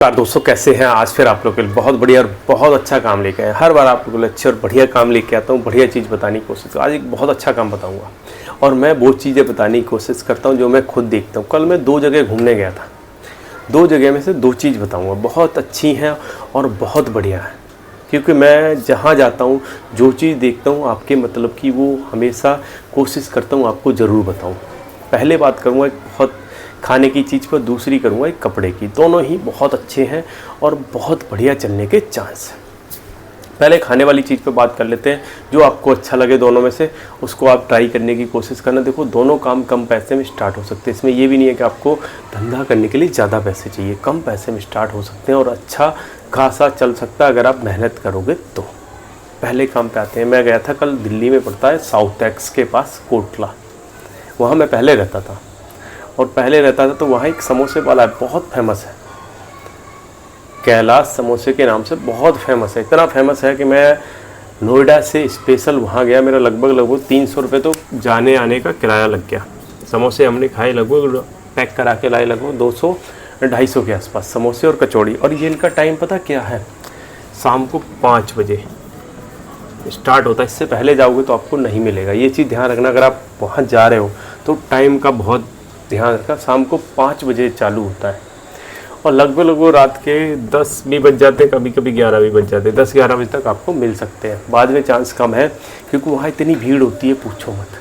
नमस्कार दोस्तों, कैसे हैं। आज फिर आप लोग के लिए बहुत बढ़िया और बहुत अच्छा काम लेके आए। हर बार आप लोगों के लिए अच्छे और बढ़िया काम लेके आता हूँ, बढ़िया चीज़ बताने की कोशिश। आज एक बहुत अच्छा काम बताऊँगा और मैं वो चीज़ें बताने की कोशिश करता हूँ जो मैं खुद देखता हूँ। कल मैं 2 जगह घूमने गया था, 2 जगह में से 2 चीज़ बताऊँगा, बहुत अच्छी हैं और बहुत बढ़िया है। क्योंकि मैं जहाँ जाता हूँ, जो चीज़ देखता हूँ आपके मतलब की वो हमेशा कोशिश करता हूँ आपको ज़रूर बताऊँ। पहले बात करूँगा एक बहुत खाने की चीज़ पर, दूसरी करूँगा एक कपड़े की। दोनों ही बहुत अच्छे हैं और बहुत बढ़िया चलने के चांस हैं। पहले खाने वाली चीज़ पे बात कर लेते हैं। जो आपको अच्छा लगे दोनों में से उसको आप ट्राई करने की कोशिश करना। देखो, दोनों काम कम पैसे में स्टार्ट हो सकते हैं। इसमें ये भी नहीं है कि आपको धंधा करने के लिए ज़्यादा पैसे चाहिए, कम पैसे में स्टार्ट हो सकते हैं और अच्छा खासा चल सकता है अगर आप मेहनत करोगे तो। पहले काम पे आते हैं। मैं गया था कल, दिल्ली में पड़ता है साउथ एक्स के पास कोटला, वहाँ मैं पहले रहता था। और पहले रहता था तो वहाँ एक समोसे वाला है, बहुत फेमस है, कैलाश समोसे के नाम से बहुत फेमस है। इतना फेमस है कि मैं नोएडा से स्पेशल वहाँ गया। मेरा लगभग 300 रुपये तो जाने आने का किराया लग गया। समोसे हमने खाए, लगभग पैक करा के लाए लगभग 200-250 के आसपास समोसे और कचौड़ी। और ये इनका टाइम पता क्या है, शाम को 5 बजे स्टार्ट होता है। इससे पहले जाओगे तो आपको नहीं मिलेगा। ये चीज़ ध्यान रखना, अगर आप वहाँ जा रहे हो तो टाइम का बहुत ध्यान रखना। शाम को 5 बजे चालू होता है और लगभग रात के 10 भी बज जाते हैं, कभी कभी 11 भी बज जाते हैं। 10-11 बजे तक आपको मिल सकते हैं। बाद में चांस कम है क्योंकि वहाँ इतनी भीड़ होती है, पूछो मत।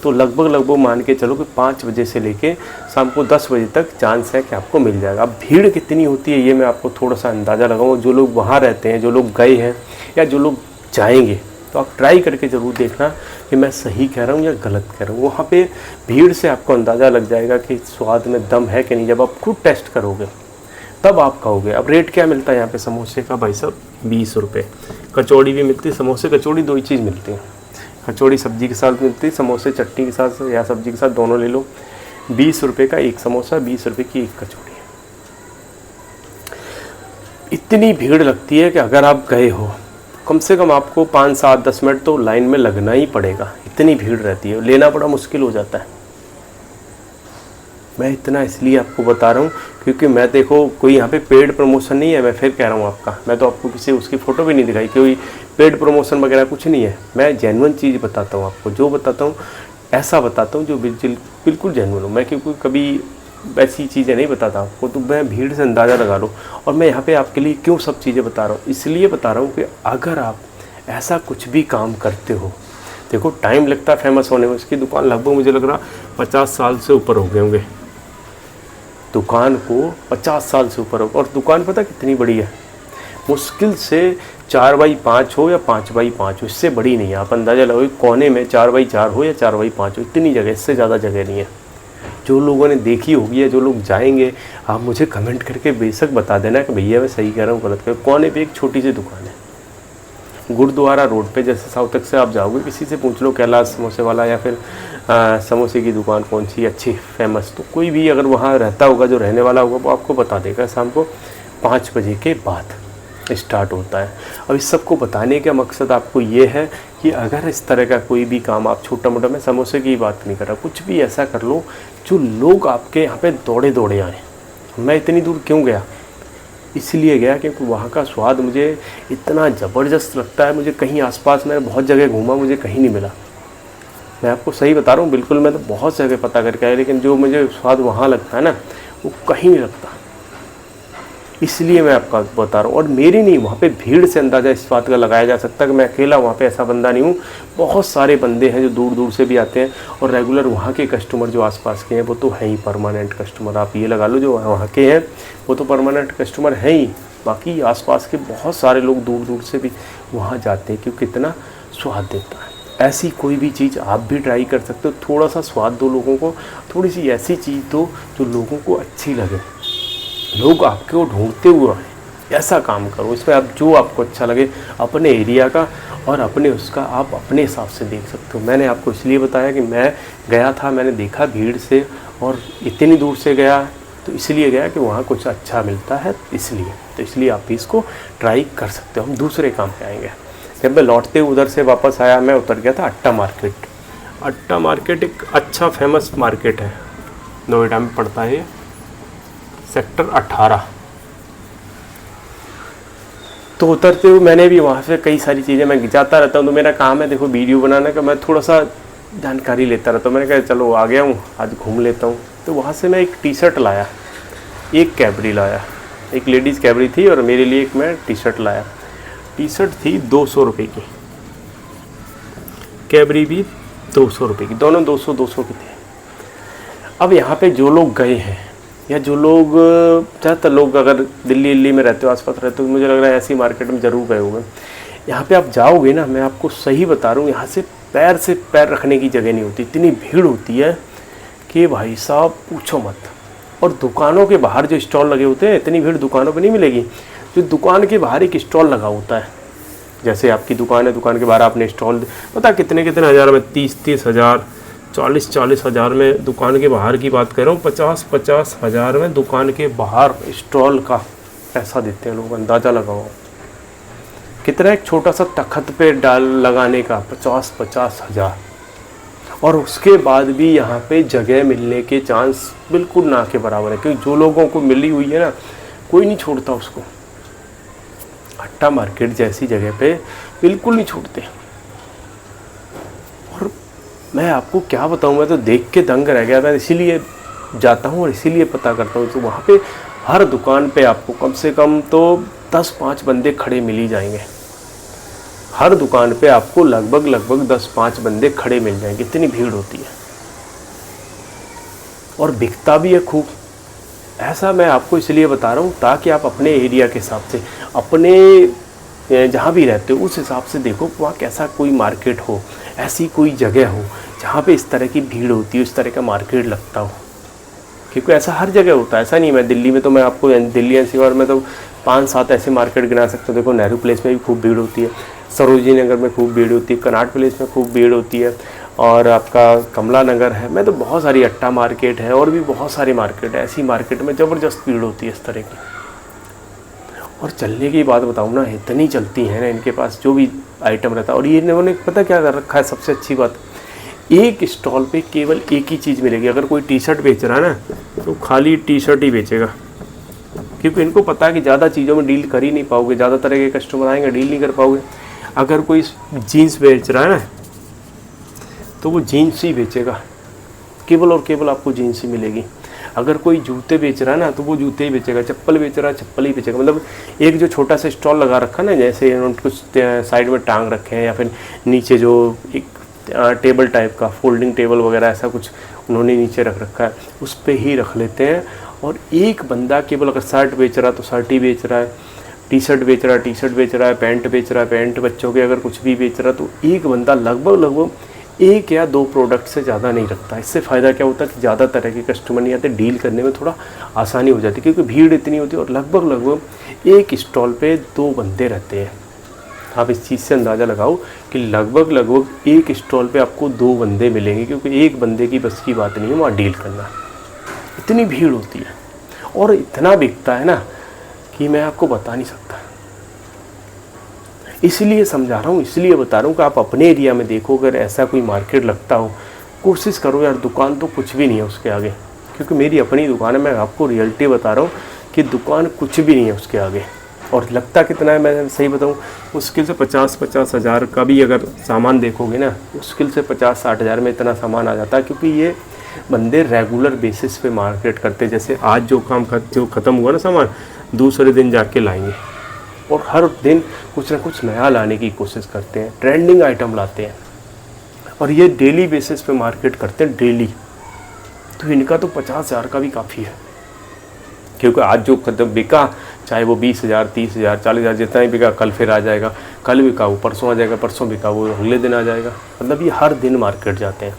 तो लगभग मान के चलो कि 5 बजे से लेके शाम को 10 बजे तक चांस है कि आपको मिल जाएगा। अब भीड़ कितनी होती है ये मैं आपको थोड़ा सा अंदाज़ा लगाऊंगा। जो लोग वहाँ रहते हैं, जो लोग गए हैं या जो लोग जाएंगे, तो आप ट्राई करके ज़रूर देखना कि मैं सही कह रहा हूँ या गलत कह रहा हूँ। वहाँ पे भीड़ से आपको अंदाज़ा लग जाएगा कि स्वाद में दम है कि नहीं। जब आप खुद टेस्ट करोगे तब आप कहोगे। अब रेट क्या मिलता है यहाँ पे समोसे का भाई साहब, 20 रुपये। कचौड़ी भी मिलती है, समोसे कचौड़ी 2 ही चीज़ मिलती है। कचौड़ी सब्जी के साथ मिलती है, समोसे चटनी के साथ या सब्जी के साथ, दोनों ले लो। 20 रुपये का एक समोसा, 20 रुपये की एक कचौड़ी। इतनी भीड़ लगती है कि अगर आप गए हो कम से कम आपको 5-7-10 मिनट तो लाइन में लगना ही पड़ेगा। इतनी भीड़ रहती है, लेना बड़ा मुश्किल हो जाता है। मैं इतना इसलिए आपको बता रहा हूँ क्योंकि मैं, देखो, कोई यहाँ पे पेड प्रमोशन नहीं है। मैं फिर कह रहा हूँ आपका, मैं तो आपको किसी उसकी फ़ोटो भी नहीं दिखाई, कोई पेड प्रमोशन वगैरह कुछ नहीं है। मैं जेन्युइन चीज़ बताता हूँ आपको, जो बताता हूँ ऐसा बताता हूँ जो बिल्कुल जेन्युइन हो। मैं क्योंकि कभी वैसी चीज़ें नहीं बताता आपको, तो मैं भीड़ से अंदाज़ा लगा लो। और मैं यहाँ पे आपके लिए क्यों सब चीज़ें बता रहा हूँ, इसलिए बता रहा हूँ कि अगर आप ऐसा कुछ भी काम करते हो, देखो टाइम लगता है फेमस होने में। उसकी दुकान लगभग मुझे लग रहा 50 साल से ऊपर हो गए होंगे, दुकान को 50 साल से ऊपर हो। और दुकान पता कितनी बड़ी है, मुश्किल से 4x5 हो या 5x5 हो, इससे बड़ी नहीं है। आप अंदाज़ा लगाओ, कोने में 4x4 हो या 4x5 हो, इतनी जगह, इससे ज़्यादा जगह नहीं है। जो लोगों ने देखी होगी या जो लोग जाएंगे, आप मुझे कमेंट करके बेशक बता देना कि भैया मैं सही कह रहा हूँ गलत कह रहा हूँ। कोने पे एक छोटी सी दुकान है, गुरुद्वारा रोड पे। जैसे साउथ तक से आप जाओगे, किसी से पूछ लो कैलाश समोसे वाला या फिर समोसे की दुकान कौन सी अच्छी फेमस, तो कोई भी अगर वहाँ रहता होगा, जो रहने वाला होगा, वो आपको बता देगा। शाम को 5 बजे के बाद स्टार्ट होता है। अब इस सबको बताने का मकसद आपको ये है कि अगर इस तरह का कोई भी काम आप छोटा मोटा, मैं समोसे की बात नहीं कर रहा, कुछ भी ऐसा कर लो जो लोग आपके यहाँ पे दौड़े दौड़े आए। मैं इतनी दूर क्यों गया, इसलिए गया क्योंकि वहाँ का स्वाद मुझे इतना ज़बरदस्त लगता है। मुझे कहीं आसपास, मैं बहुत जगह घूमा, मुझे कहीं नहीं मिला। मैं आपको सही बता रहा हूँ, बिल्कुल। मैं तो बहुत जगह पता करके आया, लेकिन जो मुझे स्वाद वहाँ लगता है ना, वो कहीं नहीं लगता। इसलिए मैं आपको बता रहा हूँ। और मेरी नहीं, वहाँ पे भीड़ से अंदाज़ा इस बात का लगाया जा सकता है कि मैं अकेला वहाँ पे ऐसा बंदा नहीं हूँ। बहुत सारे बंदे हैं जो दूर दूर से भी आते हैं और रेगुलर वहाँ के कस्टमर जो आसपास के हैं वो तो हैं ही परमानेंट कस्टमर। आप ये लगा लो, जो वहाँ के हैं वो तो परमानेंट कस्टमर हैं ही। बाकी आसपास के बहुत सारे लोग दूर दूर से भी वहाँ जाते हैं क्योंकि इतना स्वाद देता है। ऐसी कोई भी चीज़ आप भी ट्राई कर सकते हो। थोड़ा सा स्वाद दो लोगों को, थोड़ी सी ऐसी चीज़ दो जो लोगों को अच्छी लगे, लोग आपको ढूंढते हुए आए, ऐसा काम करो। इसमें आप जो आपको अच्छा लगे, अपने एरिया का और अपने उसका आप अपने हिसाब से देख सकते हो। मैंने आपको इसलिए बताया कि मैं गया था, मैंने देखा भीड़ से, और इतनी दूर से गया तो इसलिए गया कि वहाँ कुछ अच्छा मिलता है, इसलिए आप भी इसको ट्राई कर सकते हो। हम दूसरे काम पे आएंगे। जब मैं लौटते उधर से वापस आया, मैं उतर गया था अट्टा मार्केट। अट्टा मार्केट एक अच्छा फेमस मार्केट है, नोएडा में पड़ता है, सेक्टर 18। तो उतरते हुए मैंने भी वहाँ से कई सारी चीज़ें, मैं जाता रहता हूँ तो मेरा काम है देखो वीडियो बनाने का, मैं थोड़ा सा जानकारी लेता रहता हूँ। मैंने कहा चलो आ गया हूँ आज घूम लेता हूँ। तो वहाँ से मैं एक टी शर्ट लाया, एक कैबरी लाया, एक लेडीज़ कैबरी थी और मेरे लिए एक मैं टी शर्ट लाया। टी शर्ट थी 200 रुपये की, कैबरी भी 200 रुपये की, दोनों 200 की थी। अब यहाँ पे जो लोग गए हैं या जो लोग, ज़्यादातर लोग अगर दिल्ली में रहते हो, आसपास रहते हो, मुझे लग रहा है ऐसी मार्केट में ज़रूर गए होंगे। यहाँ पे आप जाओगे ना, मैं आपको सही बता रहा हूँ, यहाँ से पैर रखने की जगह नहीं होती, इतनी भीड़ होती है कि भाई साहब पूछो मत। और दुकानों के बाहर जो स्टॉल लगे होते हैं, इतनी भीड़ दुकानों पे नहीं मिलेगी। जो दुकान के बाहर एक स्टॉल लगा होता है, जैसे आपकी दुकान है, दुकान के बाहर आपने स्टॉल, पता कितने हज़ार में, 30 हज़ार, 40 हज़ार में, दुकान के बाहर की बात कर रहा हूँ, 50 हज़ार में दुकान के बाहर स्टॉल का पैसा देते हैं लोग। अंदाज़ा लगाओ कितना, एक छोटा सा तखत पे डाल लगाने का 50 हज़ार। और उसके बाद भी यहाँ पे जगह मिलने के चांस बिल्कुल ना के बराबर है, क्योंकि जो लोगों को मिली हुई है ना, कोई नहीं छोड़ता उसको। अट्टा मार्केट जैसी जगह पे बिल्कुल नहीं छोड़ते। और मैं आपको क्या बताऊँ, मैं तो देख के दंग रह गया। मैं इसीलिए जाता हूँ और इसीलिए पता करता हूँ। तो वहाँ पे हर दुकान पे आपको कम से कम तो 10-5 बंदे खड़े मिल ही जाएंगे। हर दुकान पे आपको लगभग 10-5 बंदे खड़े मिल जाएंगे, इतनी भीड़ होती है। और बिकता भी है खूब। ऐसा मैं आपको इसलिए बता रहा हूँ ताकि आप अपने एरिया के हिसाब से, अपने जहाँ भी रहते हो उस हिसाब से देखो, वहाँ कैसा कोई मार्केट हो, ऐसी कोई जगह हो जहाँ पे इस तरह की भीड़ होती है, इस तरह का मार्केट लगता हो। क्योंकि ऐसा हर जगह होता है, ऐसा नहीं। मैं दिल्ली में तो मैं आपको, दिल्ली एनसीआर में तो 5-7 ऐसे मार्केट गिना सकता हूँ। देखो नेहरू प्लेस में भी खूब भीड़ होती है, सरोजिनी नगर में खूब भीड़ होती है, कनाट प्लेस में खूब भीड़ होती है, और आपका कमला नगर है, मैं तो बहुत सारी अट्टा मार्केट है, और भी बहुत सारी मार्केट है। ऐसी मार्केट में ज़बरदस्त भीड़ होती है इस तरह की। और चलने की बात बताऊँ ना, इतनी चलती है ना इनके पास जो भी आइटम रहता है। और ये इन्होंने पता क्या कर रखा है, सबसे अच्छी बात, एक स्टॉल पे केवल एक ही चीज़ मिलेगी। अगर कोई टी शर्ट बेच रहा है ना, तो खाली टी शर्ट ही बेचेगा, क्योंकि इनको पता है कि ज़्यादा चीज़ों में डील कर ही नहीं पाओगे, ज़्यादा तरह के कस्टमर आएंगे, डील नहीं कर पाओगे। अगर कोई जीन्स बेच रहा है ना, तो वो जीन्स ही बेचेगा, केवल और केवल आपको जीन्स ही मिलेगी। अगर कोई जूते बेच रहा है ना, तो वो जूते ही बेचेगा। चप्पल बेच रहा है, चप्पल ही बेचेगा। मतलब एक जो छोटा सा स्टॉल लगा रखा ना, जैसे उन्होंने कुछ साइड में टांग रखे हैं, या फिर नीचे जो एक टेबल टाइप का, फोल्डिंग टेबल वगैरह ऐसा कुछ उन्होंने नीचे रख रखा है, उस पर ही रख लेते हैं। और एक बंदा केवल, अगर शर्ट बेच रहा है तो शर्ट ही बेच रहा है, टी शर्ट बेच रहा है टी शर्ट बेच रहा है, पैंट बेच रहा है पैंट, बच्चों के अगर कुछ भी बेच रहा है, तो एक बंदा लगभग 1 या 2 प्रोडक्ट से ज़्यादा नहीं रखता। इससे फ़ायदा क्या होता है कि ज़्यादा तरह के कस्टमर नहीं आते, डील करने में थोड़ा आसानी हो जाती है, क्योंकि भीड़ इतनी होती है। और लगभग एक स्टॉल पे 2 बंदे रहते हैं। आप इस चीज़ से अंदाज़ा लगाओ कि लगभग एक स्टॉल पे आपको 2 बंदे मिलेंगे, क्योंकि एक बंदे की बस की बात नहीं है वहाँ डील करना। इतनी भीड़ होती है और इतना बिकता है ना कि मैं आपको बता नहीं सकता। इसलिए समझा रहा हूँ, इसलिए बता रहा हूँ कि आप अपने एरिया में देखो, अगर ऐसा कोई मार्केट लगता हो, कोशिश करो यार। दुकान तो कुछ भी नहीं है उसके आगे, क्योंकि मेरी अपनी दुकान है, मैं आपको रियलिटी बता रहा हूँ कि दुकान कुछ भी नहीं है उसके आगे। और लगता कितना है, मैं सही बताऊँ, मुश्किल से 50 हज़ार का भी अगर सामान देखोगे ना, मुश्किल से 50-60 हज़ार में इतना सामान आ जाता है। क्योंकि ये बंदे रेगुलर बेसिस पे मार्केट करते, जैसे आज जो काम जो ख़त्म हुआ ना सामान, दूसरे दिन जाके लाएंगे। और हर दिन कुछ ना कुछ नया लाने की कोशिश करते हैं, ट्रेंडिंग आइटम लाते हैं। और ये डेली बेसिस पे मार्केट करते हैं, डेली। तो इनका तो 50 हज़ार का भी काफ़ी है, क्योंकि आज जो कदम बिका, चाहे वो 20 हज़ार 30 हज़ार 40 हज़ार जितना ही बिका, कल फिर आ जाएगा, कल बिका वो परसों आ जाएगा, परसों बिका वो अगले दिन आ जाएगा। मतलब ये हर दिन मार्केट जाते हैं।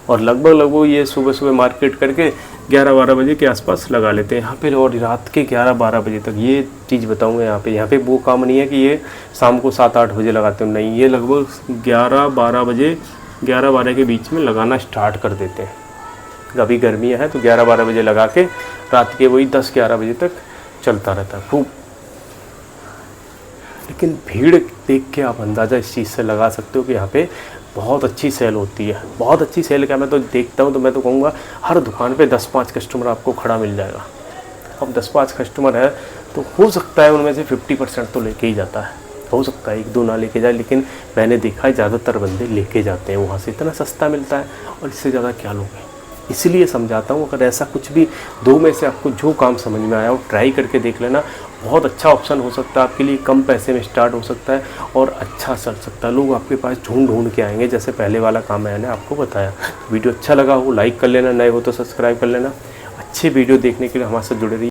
और लगभग ये सुबह मार्केट करके 11-12 बजे के आसपास लगा लेते हैं यहाँ पे। और रात के 11-12 बजे तक, ये चीज़ बताऊँगा यहाँ पे वो काम नहीं है कि ये शाम को 7-8 बजे लगाते हैं, नहीं, ये लगभग 11-12 बजे, 11-12 के बीच में लगाना स्टार्ट कर देते हैं। कभी गर्मियाँ हैं तो 11-12 बजे लगा के रात के वही 10-11 बजे तक चलता रहता है खूब। लेकिन भीड़ देख के आप अंदाज़ा इस चीज़ से लगा सकते हो कि यहाँ पे बहुत अच्छी सेल होती है। बहुत अच्छी सेल क्या, मैं तो देखता हूँ तो मैं तो कहूँगा हर दुकान पे 10-5 कस्टमर आपको खड़ा मिल जाएगा। अब 10-5 कस्टमर है तो हो सकता है उनमें से 50% तो लेके ही जाता है, हो सकता है 1-2 ना लेके जाए, लेकिन मैंने देखा है ज़्यादातर बंदे लेके जाते हैं वहाँ से, इतना सस्ता मिलता है और इससे ज़्यादा क्या लोगे। इसलिए समझाता हूँ, अगर ऐसा कुछ भी 2 में से आपको जो काम समझ में आया वो ट्राई करके देख लेना, बहुत अच्छा ऑप्शन हो सकता है आपके लिए, कम पैसे में स्टार्ट हो सकता है और अच्छा चल सकता है। लोग आपके पास ढूंढ के आएंगे, जैसे पहले वाला काम मैंने आपको बताया। वीडियो अच्छा लगा हो लाइक कर लेना, नए हो तो सब्सक्राइब कर लेना। अच्छे वीडियो देखने के लिए हमारे साथ जुड़े रहिए।